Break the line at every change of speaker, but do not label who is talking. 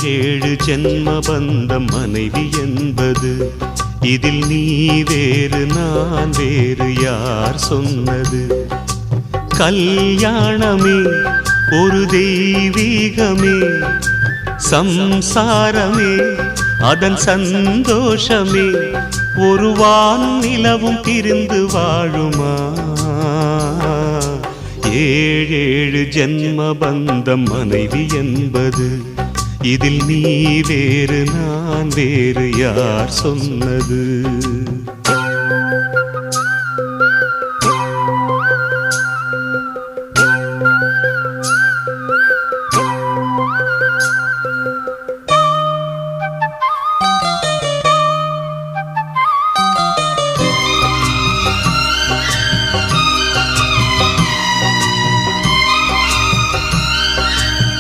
ஏழு ஜென்ம பந்தம் மனைவி என்பது, இதில் நீ வேறு நான் வேறு யார் சொன்னது? கல்யாணமே ஒரு தெய்வீகமே, சம்சாரமே அதன் சந்தோஷமே, ஒரு வானும் நிலவும் பிரிந்து வாழுமா? ஏழேழு ஜென்ம பந்தம் மனைவி என்பது, இதில் நீ வேறு நான் வேறு யார் சொன்னது?